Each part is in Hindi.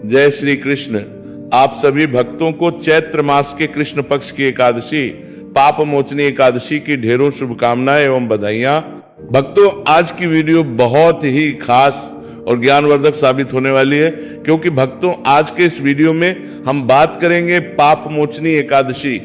जय श्री कृष्ण। आप सभी भक्तों को चैत्र मास के कृष्ण पक्ष की एकादशी, पाप मोचनी एकादशी की ढेरों शुभकामनाएं एवं बधाइयां। भक्तों, आज की वीडियो बहुत ही खास और ज्ञानवर्धक साबित होने वाली है, क्योंकि भक्तों आज के इस वीडियो में हम बात करेंगे पाप मोचनी एकादशी,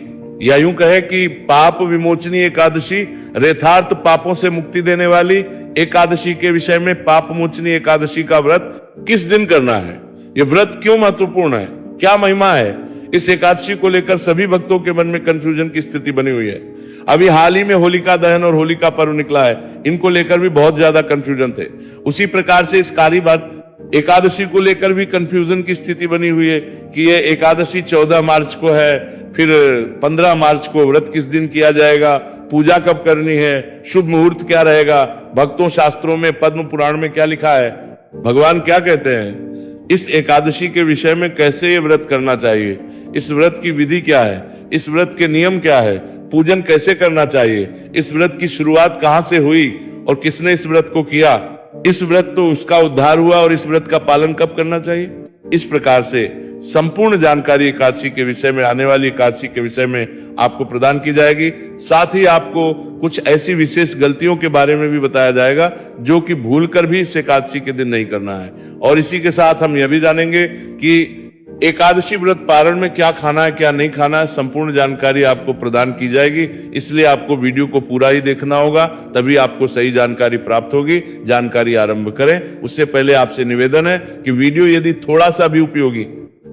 या यूं कहे कि पाप विमोचनी एकादशी, यथार्थ पापों से मुक्ति देने वाली एकादशी के विषय में। पाप मोचनी एकादशी का व्रत किस दिन करना है, ये व्रत क्यों महत्वपूर्ण है, क्या महिमा है, इस एकादशी को लेकर सभी भक्तों के मन में कंफ्यूजन की स्थिति बनी हुई है। अभी हाल ही में होलिका दहन और होलिका पर्व निकला है, इनको लेकर भी बहुत ज्यादा कंफ्यूजन थे। उसी प्रकार से इस कार्य बात एकादशी को लेकर भी कंफ्यूजन की स्थिति बनी हुई है कि ये एकादशी 14 मार्च को है, फिर 15 मार्च को व्रत किस दिन किया जाएगा, पूजा कब करनी है, शुभ मुहूर्त क्या रहेगा, भक्तों शास्त्रों में पद्म पुराण में क्या लिखा है, भगवान क्या कहते हैं, इस एकादशी के विषय में कैसे ये व्रत करना चाहिए, इस व्रत की विधि क्या है, इस व्रत के नियम क्या है, पूजन कैसे करना चाहिए, इस व्रत की शुरुआत कहां से हुई और किसने इस व्रत को किया, इस व्रत तो उसका उद्धार हुआ और इस व्रत का पालन कब करना चाहिए। इस प्रकार से संपूर्ण जानकारी एकादशी के विषय में, आने वाली एकादशी के विषय में आपको प्रदान की जाएगी। साथ ही आपको कुछ ऐसी विशेष गलतियों के बारे में भी बताया जाएगा जो कि भूलकर भी इस एकादशी के दिन नहीं करना है। और इसी के साथ हम यह भी जानेंगे कि एकादशी व्रत पारण में क्या खाना है, क्या नहीं खाना है, संपूर्ण जानकारी आपको प्रदान की जाएगी। इसलिए आपको वीडियो को पूरा ही देखना होगा, तभी आपको सही जानकारी प्राप्त होगी। जानकारी आरंभ करें उससे पहले आपसे निवेदन है कि वीडियो यदि थोड़ा सा भी उपयोगी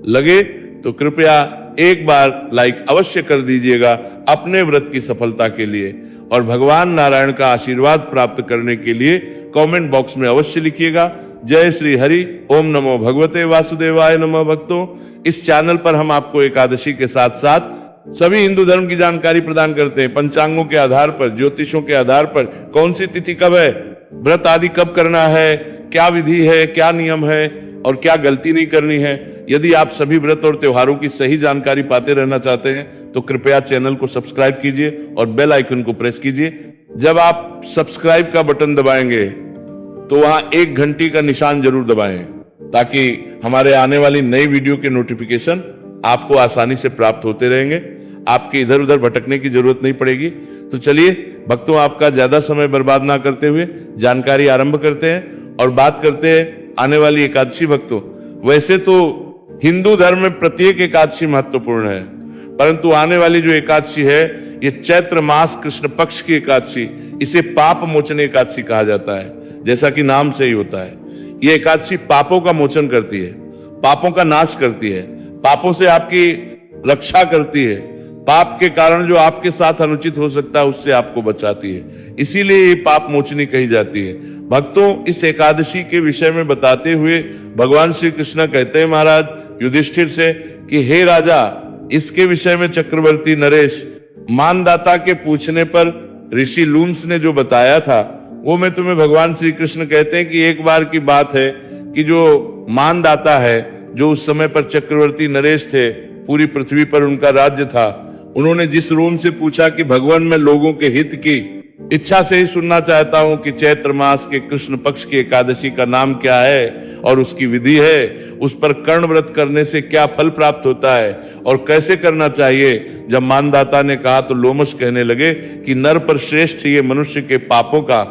लगे तो कृपया एक बार लाइक अवश्य कर दीजिएगा अपने व्रत की सफलता के लिए, और भगवान नारायण का आशीर्वाद प्राप्त करने के लिए कमेंट बॉक्स में अवश्य लिखिएगा जय श्री हरि, ओम नमो भगवते वासुदेवाय नमः। भक्तों, इस चैनल पर हम आपको एकादशी के साथ साथ सभी हिंदू धर्म की जानकारी प्रदान करते हैं। पंचांगों के आधार पर, ज्योतिषों के आधार पर, कौन सी तिथि कब है, व्रत आदि कब करना है, क्या विधि है, क्या नियम है और क्या गलती नहीं करनी है। यदि आप सभी व्रत और त्योहारों की सही जानकारी पाते रहना चाहते हैं तो कृपया चैनल को सब्सक्राइब कीजिए और बेल आइकन को प्रेस कीजिए। जब आप सब्सक्राइब का बटन दबाएंगे तो वहां 1 घंटी का निशान जरूर दबाएं, ताकि हमारे आने वाली नई वीडियो के नोटिफिकेशन आपको आसानी से प्राप्त होते रहेंगे, आपके इधर उधर भटकने की जरूरत नहीं पड़ेगी। तो चलिए भक्तों, आपका ज्यादा समय बर्बाद ना करते हुए जानकारी आरंभ करते हैं और बात करते हैं आने वाली एकादशी। भक्तों, वैसे तो हिंदू धर्म में प्रत्येक एकादशी महत्वपूर्ण है, परंतु आने वाली जो एकादशी है ये चैत्र मास कृष्ण पक्ष की एकादशी, इसे पाप मोचन एकादशी कहा जाता है, जैसा कि नाम से ही होता है। ये एकादशी पापों का मोचन करती है, पापों का नाश करती है, पापों से आपकी रक्षा करती है, पाप के कारण जो आपके साथ अनुचित हो सकता है उससे आपको बचाती है, इसीलिए ये पाप मोचनी कही जाती है। भक्तों, इस एकादशी के विषय में बताते हुए भगवान श्री कृष्ण कहते हैं महाराज युधिष्ठिर से कि हे राजा, इसके विषय में चक्रवर्ती नरेश, मानदाता के पूछने पर ऋषि लूम्स ने जो बताया था वो मैं तुम्हें भगवान श्री कृष्ण कहते हैं कि एक बार की बात है कि जो मानदाता है, जो उस समय पर चक्रवर्ती नरेश थे, पूरी पृथ्वी पर उनका राज्य था, उन्होंने जिस रूम से पूछा कि भगवान मैं लोगों के हित की इच्छा से ही सुनना चाहता हूं कि चैत्र मास के कृष्ण पक्ष की एकादशी का नाम क्या है और उसकी विधि है, उस पर कर्ण व्रत करने से क्या फल प्राप्त होता है और कैसे करना चाहिए। जब मानदाता ने कहा तो लोमश कहने लगे कि नर पर श्रेष्ठ ये मनुष्य के पापों का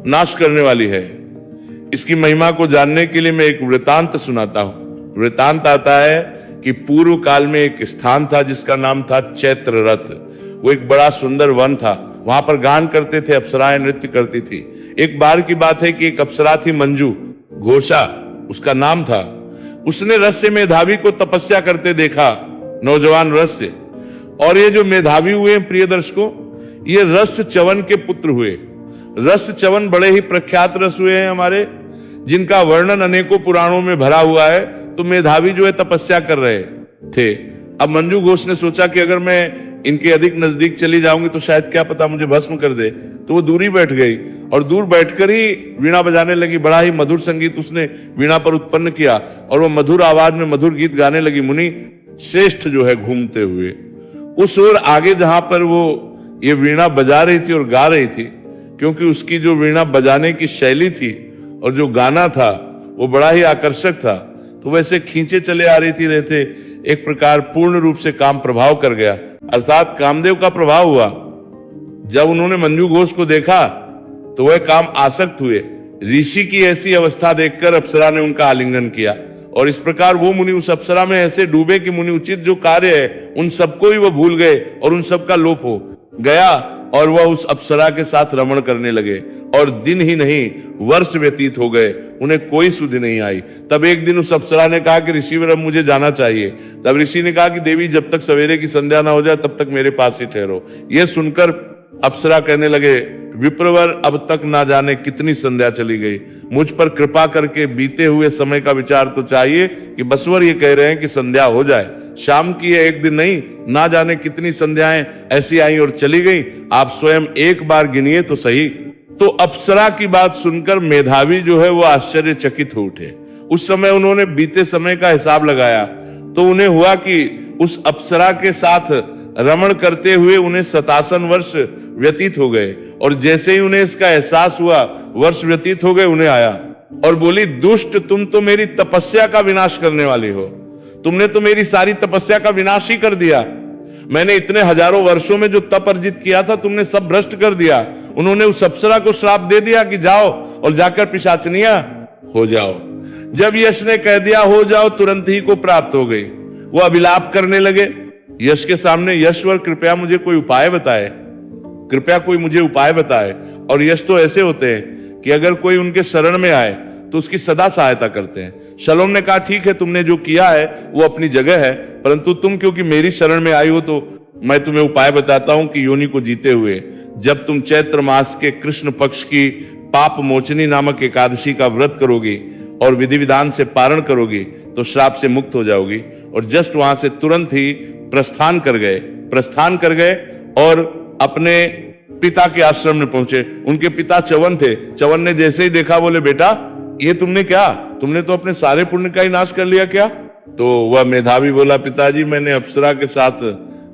नाश करने वाली है। इसकी महिमा को जानने के लिए मैं एक वृतांत सुनाता हूं। वृतांत आता है कि पूर्व काल में एक स्थान था जिसका नाम था चैत्र रथ। वो एक बड़ा सुंदर वन था, वहां पर गान करते थे, अप्सराएं नृत्य करती थी। एक बार की बात है कि एक अप्सरा थी मंजू घोषा उसका नाम था। उसने रस्य मेधावी को तपस्या करते देखा, नौजवान रस्य, और ये जो मेधावी हुए प्रिय दर्शकों, ये रस्य च्यवन के पुत्र हुए। रस्य च्यवन बड़े ही प्रख्यात रस हुए हैं हमारे, जिनका वर्णन अनेकों पुराणों में भरा हुआ है। तो मेधावी जो है तपस्या कर रहे थे। अब मंजू घोष ने सोचा कि अगर मैं इनके अधिक नजदीक चली जाऊंगी तो शायद क्या पता मुझे भस्म कर दे, तो वो दूरी बैठ गई और दूर बैठकर ही वीणा बजाने लगी। बड़ा ही मधुर संगीत उसने वीणा पर उत्पन्न किया और वो मधुर आवाज में मधुर गीत गाने लगी, मुनि श्रेष्ठ जो है घूमते हुए। उस ओर आगे जहां पर वो ये वीणा बजा रही थी और गा रही थी, क्योंकि उसकी जो वीणा बजाने की शैली थी और जो गाना था वो बड़ा ही आकर्षक था, तो वैसे खींचे चले आ रहे थे, एक प्रकार पूर्ण रूप से काम प्रभाव कर गया, अर्थात कामदेव का प्रभाव हुआ। जब उन्होंने मंजू घोष को देखा तो वह काम आसक्त हुए। ऋषि की ऐसी अवस्था देखकर अप्सरा ने उनका आलिंगन किया और इस प्रकार वो मुनि उस अप्सरा में ऐसे डूबे कि मुनि उचित जो कार्य है उन सबको ही वो भूल गए और उन सबका लोप हो गया और वह उस अप्सरा के साथ रमण करने लगे और दिन ही नहीं वर्ष व्यतीत हो गए, उन्हें कोई सुधि नहीं आई। तब एक दिन उस अप्सरा ने कहा कि ऋषिवर अब मुझे जाना चाहिए। तब ऋषि ने कहा कि देवी जब तक सवेरे की संध्या ना हो जाए तब तक मेरे पास ही ठहरो। यह सुनकर अप्सरा कहने लगे, विप्रवर अब तक ना जाने कितनी संध्या चली गई, मुझ पर कृपा करके बीते हुए समय का विचार तो चाहिए कि बसवर ये कह रहे हैं कि संध्या हो जाए। शाम की है, एक दिन नहीं, ना जाने कितनी संध्याएं ऐसी आई और चली गई, आप स्वयं एक बार गिनिए तो सही। तो अप्सरा की बात सुनकर मेधावी जो है वो आश्चर्यचकित हो उठे। उस समय उन्होंने बीते समय का हिसाब लगाया तो उन्हें हुआ कि उस अप्सरा के साथ रमण करते हुए उन्हें 57 वर्ष व्यतीत हो गए और जैसे ही उन्हें इसका एहसास हुआ, वर्ष व्यतीत हो गए, उन्हें आया और बोली, दुष्ट तुम तो मेरी तपस्या का विनाश करने वाली हो, तुमने तो मेरी सारी तपस्या का विनाश ही कर दिया। मैंने इतने हजारों वर्षों में जो तप अर्जित किया था तुमने सब भ्रष्ट कर दिया। उन्होंने उस अप्सरा को श्राप दे दिया कि जाओ और जाकर पिशाचनिया हो जाओ। जब यश ने कह दिया हो जाओ, तुरंत ही को प्राप्त हो गई। वो अभिलाप करने लगे यश के सामने, यशवर कृपया मुझे कोई उपाय बताए, कृपया कोई मुझे उपाय बताए। और यश तो ऐसे होते हैं कि अगर कोई उनके शरण में आए तो उसकी सदा सहायता करते हैं। शलोम ने कहा, ठीक है, तुमने जो किया है वो अपनी जगह है, परंतु तुम क्योंकि मेरी शरण में आई हो तो मैं तुम्हें उपाय बताता हूं कि योनि को जीते हुए जब तुम चैत्र मास के कृष्ण पक्ष की पाप मोचनी नामक एकादशी का व्रत करोगी और विधि विधान से पारण करोगी तो श्राप से मुक्त हो जाओगी। और जस्ट वहां से तुरंत ही प्रस्थान कर गए और अपने पिता के आश्रम में पहुंचे। उनके पिता च्यवन थे। च्यवन ने जैसे ही देखा बोले, बेटा ये तुमने क्या, तुमने तो अपने सारे पुण्य का ही नाश कर लिया क्या? तो वह मेधावी बोला, पिताजी मैंने अप्सरा के साथ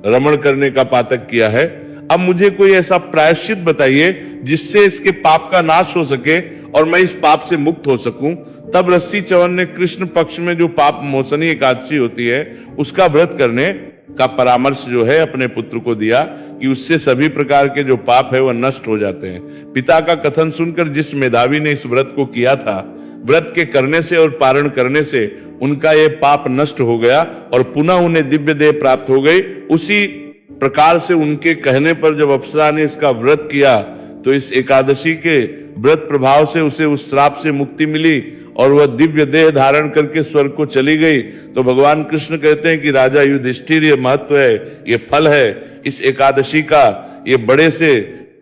रमण करने का पातक किया है, अब मुझे कोई ऐसा प्रायश्चित बताइए जिससे इसके पाप का नाश हो सके और मैं इस पाप से मुक्त हो सकूं। तब ऋषि च्यवन ने कृष्ण पक्ष में जो पाप मोचनी एकादशी होती है उसका व्रत करने का परामर्श जो है अपने पुत्र को दिया कि उससे सभी प्रकार के जो पाप है वह नष्ट हो जाते हैं। पिता का कथन सुनकर जिस मेधावी ने इस व्रत को किया था, व्रत के करने से और पारण करने से उनका ये पाप नष्ट हो गया और पुनः उन्हें दिव्य देह प्राप्त हो गई। उसी प्रकार से उनके कहने पर जब अप्सरा ने इसका व्रत किया तो इस एकादशी के व्रत प्रभाव से उसे उस श्राप से मुक्ति मिली और वह दिव्य देह धारण करके स्वर्ग को चली गई। तो भगवान कृष्ण कहते हैं कि राजा युधिष्ठिर, ये महत्व है, ये फल है इस एकादशी का, ये बड़े से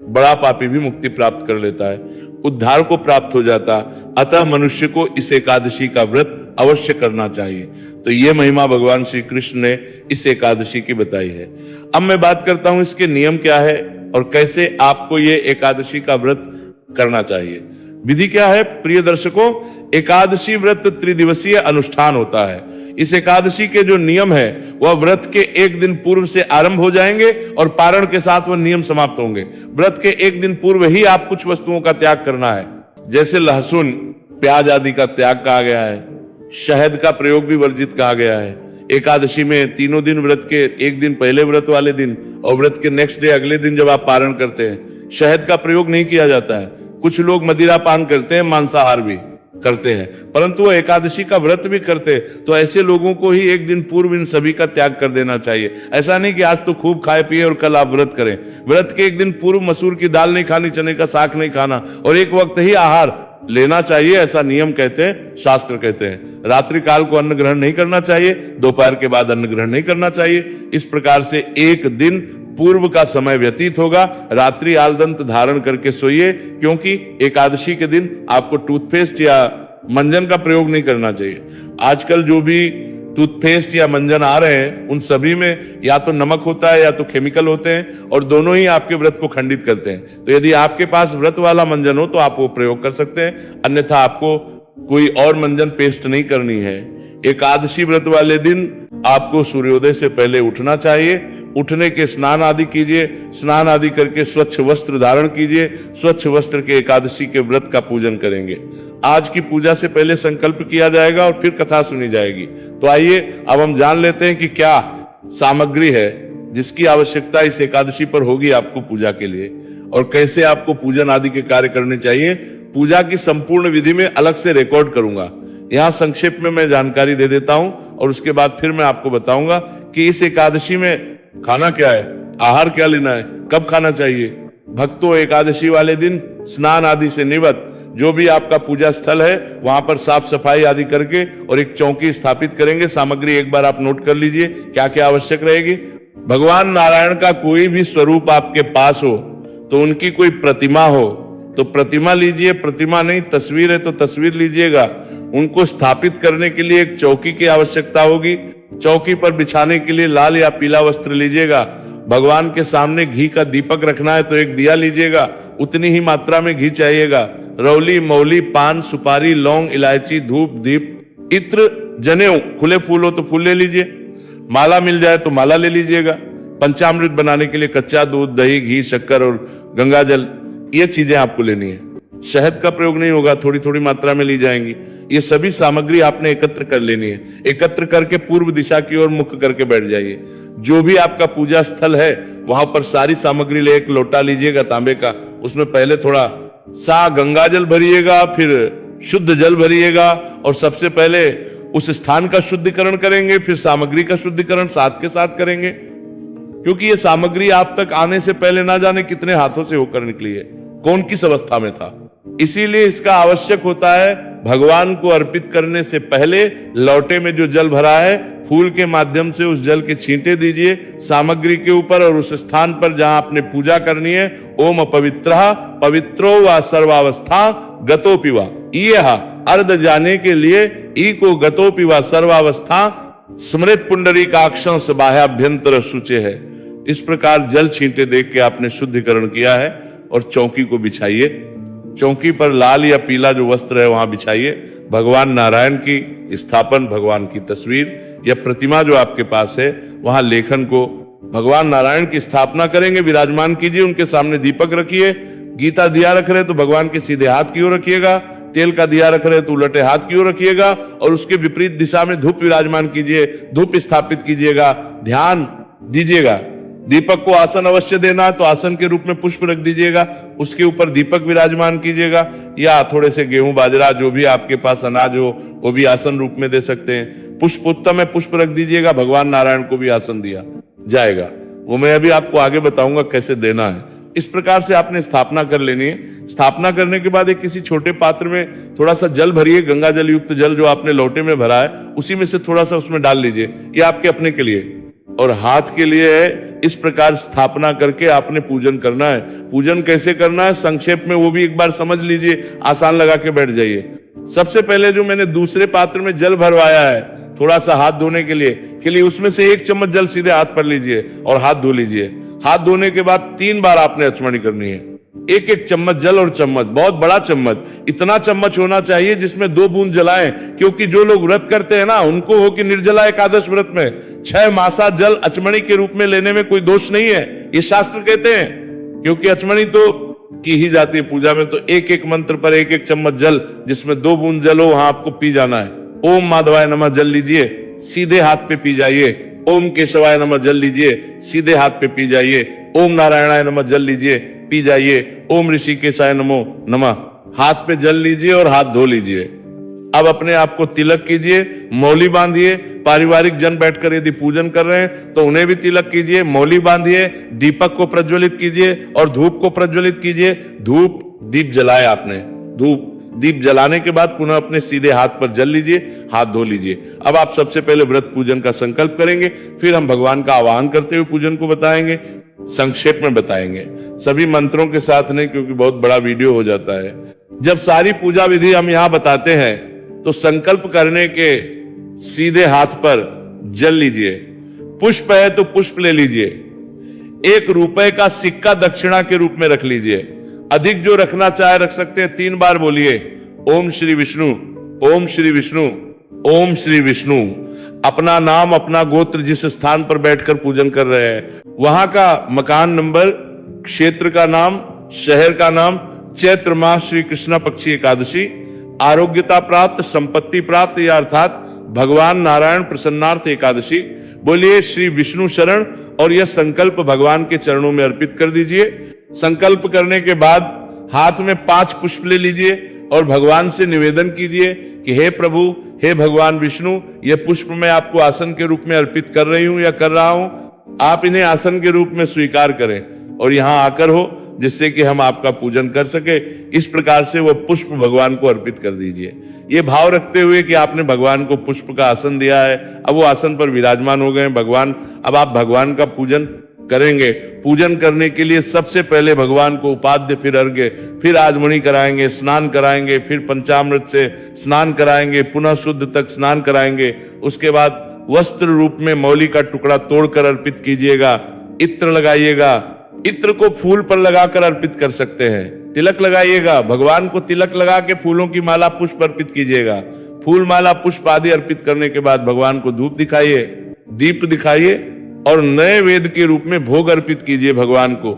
बड़ा पापी भी मुक्ति प्राप्त कर लेता है, उद्धार को प्राप्त हो जाता। अतः मनुष्य को इस एकादशी का व्रत अवश्य करना चाहिए। तो ये महिमा भगवान श्री कृष्ण ने इस एकादशी की बताई है। अब मैं बात करता हूं इसके नियम क्या है और कैसे आपको ये एकादशी का व्रत करना चाहिए। विधि क्या है प्रिय दर्शकों, एकादशी व्रत त्रिदिवसीय अनुष्ठान होता है। इस एकादशी के जो नियम है वह व्रत के एक दिन पूर्व से आरंभ हो जाएंगे और पारण के साथ वह नियम समाप्त होंगे। व्रत के एक दिन पूर्व ही आप कुछ वस्तुओं का त्याग करना है, जैसे लहसुन, प्याज आदि का त्याग कहा गया है, शहद का प्रयोग भी वर्जित कहा गया है। एकादशी में तीनों दिन व्रत के एक दिन पहले व्रत वाले दिन और व्रत के नेक्स्ट डे अगले दिन जब आप पारण करते हैं, शहद का प्रयोग नहीं किया जाता है। कुछ लोग मदिरा पान करते हैं, मांसाहार भी करते हैं, परंतु वो एकादशी का व्रत भी करते हैं। तो ऐसे लोगों को ही एक दिन पूर्व इन सभी का त्याग कर देना चाहिए। ऐसा नहीं कि आज तो खूब खाए पिए और कल आप व्रत करें। व्रत के एक दिन पूर्व मसूर की दाल नहीं खानी, चने का साग नहीं खाना और एक वक्त ही आहार लेना चाहिए, ऐसा नियम कहते हैं, शास्त्र कहते हैं। रात्रि काल को अन्न ग्रहण नहीं करना चाहिए, दोपहर के बाद अन्न ग्रहण नहीं करना चाहिए। इस प्रकार से एक दिन पूर्व का समय व्यतीत होगा। रात्रि आलदंत धारण करके सोइए, क्योंकि एकादशी के दिन आपको टूथपेस्ट या मंजन का प्रयोग नहीं करना चाहिए। आजकल जो भी टूथपेस्ट या मंजन आ रहे हैं उन सभी में या तो नमक होता है या तो केमिकल होते हैं और दोनों ही आपके व्रत को खंडित करते हैं। तो यदि आपके पास व्रत वाला मंजन हो तो आप वो प्रयोग कर सकते हैं, अन्यथा आपको कोई और मंजन पेस्ट नहीं करनी है। एकादशी व्रत वाले दिन आपको सूर्योदय से पहले उठना चाहिए। उठने के स्नान आदि कीजिए, स्नान आदि करके स्वच्छ वस्त्र धारण कीजिए, स्वच्छ वस्त्र के एकादशी के व्रत का पूजन करेंगे। आज की पूजा से पहले संकल्प किया जाएगा और फिर कथा सुनी जाएगी। तो आइए अब हम जान लेते हैं कि क्या सामग्री है जिसकी आवश्यकता इस एकादशी पर होगी आपको पूजा के लिए, और कैसे आपको पूजन आदि के कार्य करने चाहिए। पूजा की संपूर्ण विधि में अलग से रिकॉर्ड करूंगा, यहां संक्षेप में मैं जानकारी दे देता हूं और उसके बाद फिर मैं आपको बताऊंगा कि इस एकादशी में खाना क्या है, आहार क्या लेना है, कब खाना चाहिए। भक्तों, एकादशी वाले दिन स्नान आदि से निवृत्त जो भी आपका पूजा स्थल है वहां पर साफ सफाई आदि करके और एक चौकी स्थापित करेंगे। सामग्री एक बार आप नोट कर लीजिए क्या क्या आवश्यक रहेगी। भगवान नारायण का कोई भी स्वरूप आपके पास हो तो उनकी कोई प्रतिमा हो तो प्रतिमा लीजिए, प्रतिमा नहीं तस्वीर है तो तस्वीर लीजिएगा। उनको स्थापित करने के लिए एक चौकी की आवश्यकता होगी। चौकी पर बिछाने के लिए लाल या पीला वस्त्र लीजिएगा। भगवान के सामने घी का दीपक रखना है तो एक दिया लीजिएगा, उतनी ही मात्रा में घी चाहिएगा। रौली, मौली, पान, सुपारी, लौंग, इलायची, धूप, दीप, इत्र, जनेऊ, खुले फूल हो तो फूल ले लीजिए, माला मिल जाए तो माला ले लीजिएगा। पंचामृत बनाने के लिए कच्चा दूध, दही, घी, शक्कर और गंगा जल, ये चीजें आपको लेनी है। शहद का प्रयोग नहीं होगा, थोड़ी थोड़ी मात्रा में ली जाएंगी। ये सभी सामग्री आपने एकत्र कर लेनी है। एकत्र करके पूर्व दिशा की ओर मुख करके बैठ जाइए। जो भी आपका पूजा स्थल है वहां पर सारी सामग्री ले, एक लोटा लीजिएगा तांबे का, उसमें पहले थोड़ा सा गंगा जल भरिएगा, फिर शुद्ध जल भरिएगा और सबसे पहले उस स्थान का शुद्धिकरण करेंगे, फिर सामग्री का शुद्धिकरण साथ के साथ करेंगे, क्योंकि ये सामग्री आप तक आने से पहले ना जाने कितने हाथों से होकर निकली है, कौन किस अवस्था में था। इसीलिए इसका आवश्यक होता है भगवान को अर्पित करने से पहले लौटे में जो जल भरा है फूल के माध्यम से उस जल के छींटे दीजिए सामग्री के ऊपर और उस स्थान पर जहां आपने पूजा करनी है। ओम अपवित्रः पवित्रो व सर्वावस्था गतोपि वा, यह अर्ध जाने के लिए ई को गतोपि वा सर्वावस्था स्मृत पुंडरीकाक्षं स बाह्याभ्यंतर शुचे है। इस प्रकार जल छींटे देख के आपने शुद्धिकरण किया है और चौकी को बिछाइए। चौकी पर लाल या पीला जो वस्त्र है वहां बिछाइए। भगवान नारायण की स्थापन, भगवान की तस्वीर या प्रतिमा जो आपके पास है वहां लेखन को भगवान नारायण की स्थापना करेंगे, विराजमान कीजिए। उनके सामने दीपक रखिए। गीता दिया रख रहे तो भगवान के सीधे हाथ की ओर रखिएगा, तेल का दिया रख रहे तो उलटे हाथ की ओर रखिएगा और उसके विपरीत दिशा में धूप विराजमान कीजिए, धूप स्थापित कीजिएगा, ध्यान दीजिएगा। दीपक को आसन अवश्य देना है तो आसन के रूप में पुष्प रख दीजिएगा, उसके ऊपर दीपक विराजमान कीजिएगा, या थोड़े से गेहूं बाजरा जो भी आपके पास अनाज हो वो भी आसन रूप में दे सकते हैं। पुष्प उत्तम है, पुष्प रख दीजिएगा। भगवान नारायण को भी आसन दिया जाएगा, वो मैं अभी आपको आगे बताऊंगा कैसे देना है। इस प्रकार से आपने स्थापना कर लेनी है। स्थापना करने के बाद एक किसी छोटे पात्र में थोड़ा सा जल भरिए, गंगा जल युक्त जल जो आपने लोटे में भरा है उसी में से थोड़ा सा उसमें डाल लीजिए। ये आपके अपने के लिए और हाथ के लिए है। इस प्रकार स्थापना करके आपने पूजन करना है। पूजन कैसे करना है संक्षेप में वो भी एक बार समझ लीजिए, आसान लगा के बैठ जाइए। सबसे पहले जो मैंने दूसरे पात्र में जल भरवाया है थोड़ा सा हाथ धोने के लिए उसमें से 1 चम्मच जल सीधे हाथ पर लीजिए और हाथ धो लीजिए। हाथ धोने के बाद 3 बार आपने अचमनी करनी है। 1-1 चम्मच जल और चम्मच, बहुत बड़ा चम्मच, इतना चम्मच होना चाहिए जिसमें 2 बूंद जलाएं, क्योंकि जो लोग व्रत करते हैं ना उनको हो कि निर्जला एकादश व्रत में 6 मासा जल अचमनी के रूप में लेने में कोई दोष नहीं है, ये शास्त्र कहते हैं। क्योंकि अचमनी तो की ही जाती है पूजा में, तो 1-1 मंत्र पर 1-1 चम्मच जल जिसमें 2 बूंद जल हो वहां आपको पी जाना है। ओम माधवाय नमः जल लीजिए, सीधे हाथ पे पी जाइए। ओम केशवाय नमः जल लीजिए, सीधे हाथ पे पी जाइए। ओम नारायणाय नमः जल लीजिए, पी जाइए। ओम ऋषिकेशाय नमो नमः, हाथ पे जल लीजिए और हाथ धो लीजिए। अब अपने आप को तिलक कीजिए, मौली बांधिए। पारिवारिक जन बैठकर यदि पूजन कर रहे हैं तो उन्हें भी तिलक कीजिए, मौली बांधिए, दीपक को प्रज्वलित कीजिए और धूप को प्रज्वलित कीजिए। धूप दीप जलाए आपने, धूप दीप जलाने के बाद पुनः अपने सीधे हाथ पर जल लीजिए, हाथ धो लीजिए। अब आप सबसे पहले व्रत पूजन का संकल्प करेंगे, फिर हम भगवान का आवाहन करते हुए पूजन को बताएंगे, संक्षेप में बताएंगे, सभी मंत्रों के साथ नहीं, क्योंकि बहुत बड़ा वीडियो हो जाता है। जब सारी पूजा विधि हम यहां बताते हैं तो संकल्प करने के सीधे हाथ पर जल लीजिए। पुष्प है तो पुष्प ले लीजिए। 1 रुपए का सिक्का दक्षिणा के रूप में रख लीजिए। अधिक जो रखना चाहे रख सकते हैं। 3 बार बोलिए ओम श्री विष्णु, ओम श्री विष्णु, ओम श्री विष्णु। अपना नाम, अपना गोत्र, जिस स्थान पर बैठकर पूजन कर रहे हैं वहां का मकान नंबर, क्षेत्र का नाम, शहर का नाम, चैत्र मास श्री कृष्ण पक्षी एकादशी, आरोग्यता प्राप्त, संपत्ति प्राप्त, या अर्थात भगवान नारायण प्रसन्नार्थ एकादशी। बोलिए श्री विष्णु शरण, और यह संकल्प भगवान के चरणों में अर्पित कर दीजिए। संकल्प करने के बाद हाथ में 5 पुष्प ले लीजिए और भगवान से निवेदन कीजिए कि हे प्रभु, हे भगवान विष्णु, ये पुष्प मैं आपको आसन के रूप में अर्पित कर रही हूं या कर रहा हूं, आप इन्हें आसन के रूप में स्वीकार करें और यहां आकर हो, जिससे कि हम आपका पूजन कर सके। इस प्रकार से वो पुष्प भगवान को अर्पित कर दीजिए, ये भाव रखते हुए कि आपने भगवान को पुष्प का आसन दिया है, अब वो आसन पर विराजमान हो गए भगवान। अब आप भगवान का पूजन करेंगे। पूजन करने के लिए सबसे पहले भगवान को उपाद्य, फिर अर्घ्य, फिर आजमनी कराएंगे, स्नान कराएंगे, फिर पंचामृत से स्नान कराएंगे, पुनः शुद्ध तक स्नान कराएंगे। उसके बाद वस्त्र रूप में मौली का टुकड़ा तोड़कर अर्पित कीजिएगा। इत्र लगाइएगा, इत्र को फूल पर लगाकर अर्पित कर सकते हैं। तिलक लगाइएगा, भगवान को तिलक लगा के फूलों की माला पुष्प अर्पित कीजिएगा। फूल माला पुष्प आदि अर्पित करने के बाद भगवान को धूप दिखाइए, दीप दिखाइए और नए वेद के रूप में भोग अर्पित कीजिए भगवान को।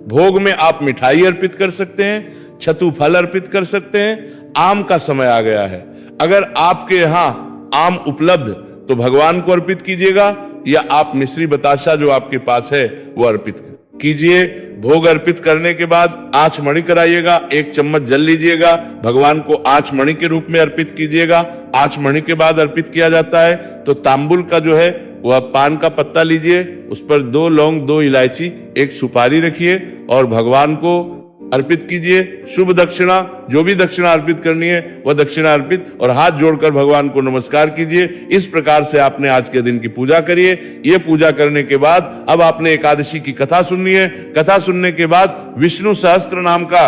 भोग में आप मिठाई अर्पित कर सकते हैं, छतु फल अर्पित कर सकते हैं। आम का समय आ गया है, अगर आपके यहां आम उपलब्ध तो भगवान को अर्पित कीजिएगा, या आप मिश्री बताशा जो आपके पास है वो अर्पित कीजिए। भोग अर्पित करने के बाद आंच मणि कराइएगा, 1 चम्मच जल लीजिएगा, भगवान को आंच मणि के रूप में अर्पित कीजिएगा। आंच मणि के बाद अर्पित किया जाता है तो तांबुल का जो है वह पान का पत्ता लीजिए, उस पर 2 लौंग, 2 इलायची, 1 सुपारी रखिए और भगवान को अर्पित कीजिए। शुभ दक्षिणा, जो भी दक्षिणा अर्पित करनी है वह दक्षिणा अर्पित, और हाथ जोड़कर भगवान को नमस्कार कीजिए। इस प्रकार से आपने आज के दिन की पूजा करिए। ये पूजा करने के बाद अब आपने एकादशी की कथा सुननी है। कथा सुनने के बाद विष्णु सहस्त्र नाम का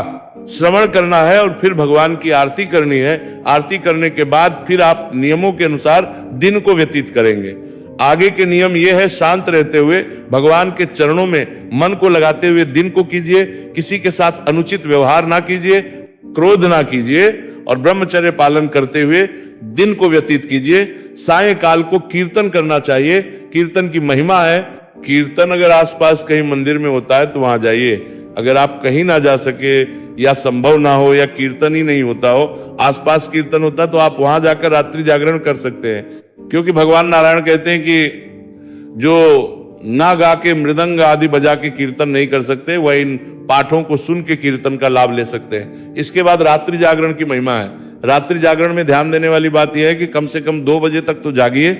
श्रवण करना है और फिर भगवान की आरती करनी है। आरती करने के बाद फिर आप नियमों के अनुसार दिन को व्यतीत करेंगे। आगे के नियम यह है, शांत रहते हुए भगवान के चरणों में मन को लगाते हुए दिन को कीजिए। किसी के साथ अनुचित व्यवहार ना कीजिए, क्रोध ना कीजिए और ब्रह्मचर्य पालन करते हुए दिन को व्यतीत कीजिए। सायंकाल को कीर्तन करना चाहिए, कीर्तन की महिमा है। कीर्तन अगर आसपास कहीं मंदिर में होता है तो वहां जाइए। अगर आप कहीं ना जा सके या संभव ना हो या कीर्तन ही नहीं होता हो, आसपास कीर्तन होता तो आप वहां जाकर रात्रि जागरण कर सकते हैं। क्योंकि भगवान नारायण कहते हैं कि जो ना गा के, मृदंग आदि बजा के कीर्तन नहीं कर सकते, वह इन पाठों को सुन के कीर्तन का लाभ ले सकते हैं। इसके बाद रात्रि जागरण की महिमा है। रात्रि जागरण में ध्यान देने वाली बात यह है कि कम से कम 2 बजे तक तो जागिए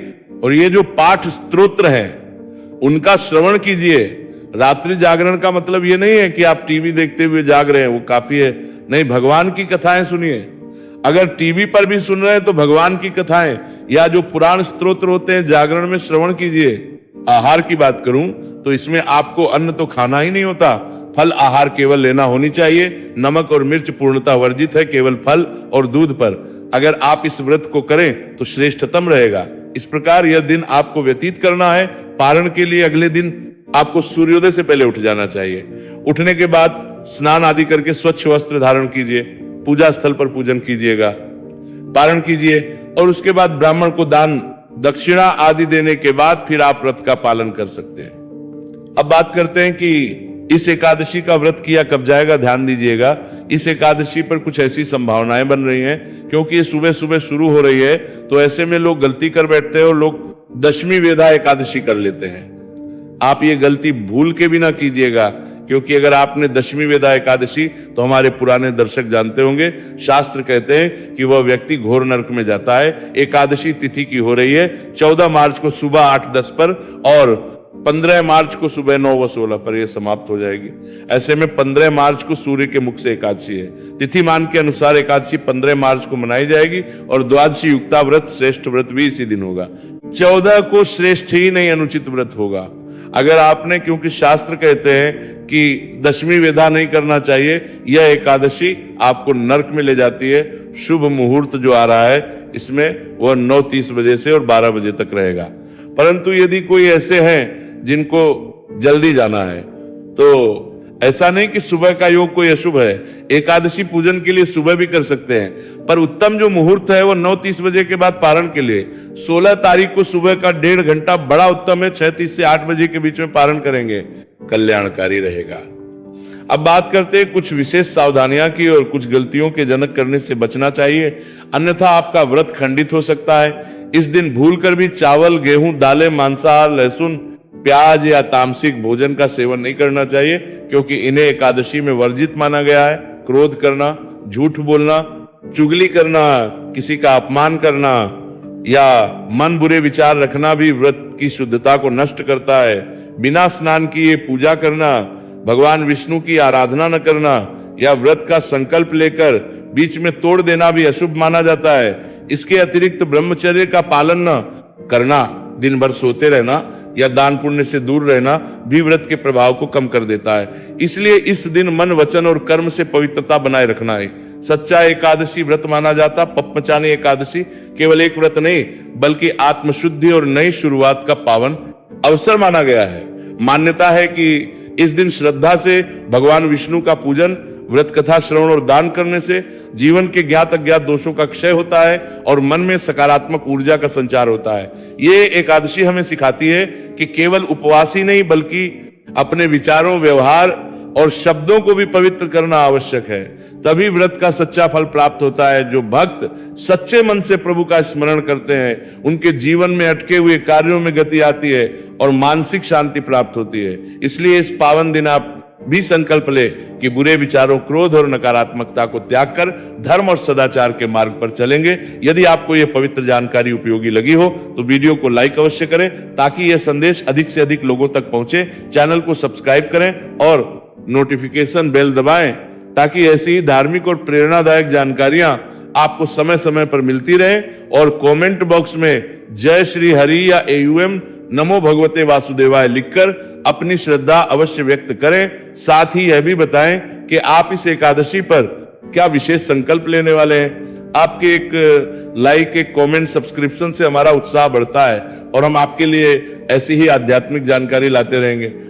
और ये जो पाठ स्तोत्र है उनका श्रवण कीजिए। रात्रि जागरण का मतलब ये नहीं है कि आप टीवी देखते हुए जाग रहे हैं, वो काफी है नहीं। भगवान की कथाएं सुनिए। अगर टीवी पर भी सुन रहे हैं तो भगवान की कथाएं या जो पुराण स्तोत्र होते हैं जागरण में श्रवण कीजिए। आहार की बात करूं तो इसमें आपको अन्न तो खाना ही नहीं होता, फल आहार केवल लेना होनी चाहिए। नमक और मिर्च पूर्णतः वर्जित है, केवल फल और दूध पर। अगर आप इस व्रत को करें तो श्रेष्ठतम रहेगा। इस प्रकार यह दिन आपको व्यतीत करना है। पारण के लिए अगले दिन आपको सूर्योदय से पहले उठ जाना चाहिए। उठने के बाद स्नान आदि करके स्वच्छ वस्त्र धारण कीजिए, पूजा स्थल पर पूजन कीजिएगा, पारण कीजिए और उसके बाद ब्राह्मण को दान दक्षिणा आदि देने के बाद फिर आप व्रत का पालन कर सकते हैं। अब बात करते हैं कि इस एकादशी का व्रत किया कब जाएगा। ध्यान दीजिएगा, इस एकादशी पर कुछ ऐसी संभावनाएं बन रही हैं, क्योंकि ये सुबह सुबह शुरू हो रही है तो ऐसे में लोग गलती कर बैठते हैं और लोग दशमी वेदा एकादशी कर लेते हैं। आप ये गलती भूल के भी ना कीजिएगा, क्योंकि अगर आपने दशमी वेदा एकादशी, तो हमारे पुराने दर्शक जानते होंगे, शास्त्र कहते हैं कि वह व्यक्ति घोर नरक में जाता है। एकादशी तिथि की हो रही है 14 मार्च को सुबह 8:10 पर और 15 मार्च को सुबह 9:16 पर यह समाप्त हो जाएगी। ऐसे में 15 मार्च को सूर्य के मुख से एकादशी है। तिथि मान के अनुसार एकादशी 15 मार्च को मनाई जाएगी और द्वादशी युक्ता व्रत, श्रेष्ठ व्रत भी इसी दिन होगा। 14 को श्रेष्ठ ही नहीं, अनुचित व्रत होगा। अगर आपने, क्योंकि शास्त्र कहते हैं कि दशमी वेदा नहीं करना चाहिए, यह एकादशी आपको नरक में ले जाती है। शुभ मुहूर्त जो आ रहा है इसमें वह 9:30 बजे से और 12 बजे तक रहेगा। परंतु यदि कोई ऐसे हैं जिनको जल्दी जाना है तो ऐसा नहीं कि सुबह का योग कोई अशुभ है, एकादशी पूजन के लिए सुबह भी कर सकते हैं, पर उत्तम जो मुहूर्त है वो 9:30 बजे के बाद पारण के लिए। 16 तारीख को सुबह का 1.5 घंटा बड़ा उत्तम है, 6:30 से 8 बजे के बीच में पारण करेंगे, कल्याणकारी रहेगा। अब बात करते हैं कुछ विशेष सावधानियां की और कुछ गलतियों के जनक करने से बचना चाहिए, अन्यथा आपका व्रत खंडित हो सकता है। इस दिन भूलकर भी चावल, गेहूं, दालें, मांसाहार, लहसुन, प्याज या तामसिक भोजन का सेवन नहीं करना चाहिए, क्योंकि इन्हें एकादशी में वर्जित माना गया है। क्रोध करना, झूठ बोलना, चुगली करना, किसी का अपमान करना या मन बुरे विचार रखना भी व्रत की शुद्धता को नष्ट करता है। बिना स्नान किए पूजा करना, भगवान विष्णु की आराधना न करना या व्रत का संकल्प लेकर बीच में तोड़ देना भी अशुभ माना जाता है। इसके अतिरिक्त ब्रह्मचर्य का पालन न करना, दिन भर सोते रहना या दान पुण्य से दूर रहना भी व्रत के प्रभाव को कम कर देता है। इसलिए इस दिन मन, वचन और कर्म से पवित्रता बनाए रखना है। सच्चा एकादशी व्रत माना जाता। पपमचानी एकादशी केवल एक व्रत नहीं, बल्कि आत्मशुद्धि और नई शुरुआत का पावन अवसर माना गया है। मान्यता है कि इस दिन श्रद्धा से भगवान विष्णु का पूजन, व्रत कथा श्रवण और दान करने से जीवन के ज्ञात अज्ञात दोषों का क्षय होता है और मन में सकारात्मक ऊर्जा का संचार होता है। ये एकादशी हमें सिखाती है कि केवल उपवास ही नहीं, बल्कि अपने विचारों, व्यवहार और शब्दों को भी पवित्र करना आवश्यक है। तभी व्रत का सच्चा फल प्राप्त होता है। जो भक्त सच्चे मन से प्रभु का स्मरण करते हैं, उनके जीवन में अटके हुए कार्यों में गति आती है और मानसिक शांति प्राप्त होती है। इसलिए इस पावन दिन आप भी संकल्प ले कि बुरे विचारों, क्रोध और नकारात्मकता को त्याग कर धर्म और सदाचार के मार्ग पर चलेंगे। यदि आपको यह पवित्र जानकारी उपयोगी लगी हो तो वीडियो को लाइक अवश्य करें, ताकि यह संदेश अधिक से अधिक लोगों तक पहुंचे। चैनल को सब्सक्राइब करें और नोटिफिकेशन बेल दबाएं, ताकि ऐसी ही धार्मिक और प्रेरणादायक जानकारियां आपको समय समय पर मिलती रहे। और कमेंट बॉक्स में जय श्री हरि या AUM नमो भगवते वासुदेवाय लिखकर अपनी श्रद्धा अवश्य व्यक्त करें। साथ ही यह भी बताएं कि आप इस एकादशी पर क्या विशेष संकल्प लेने वाले हैं। आपके एक लाइक, एक कमेंट, सब्सक्रिप्शन से हमारा उत्साह बढ़ता है और हम आपके लिए ऐसी ही आध्यात्मिक जानकारी लाते रहेंगे।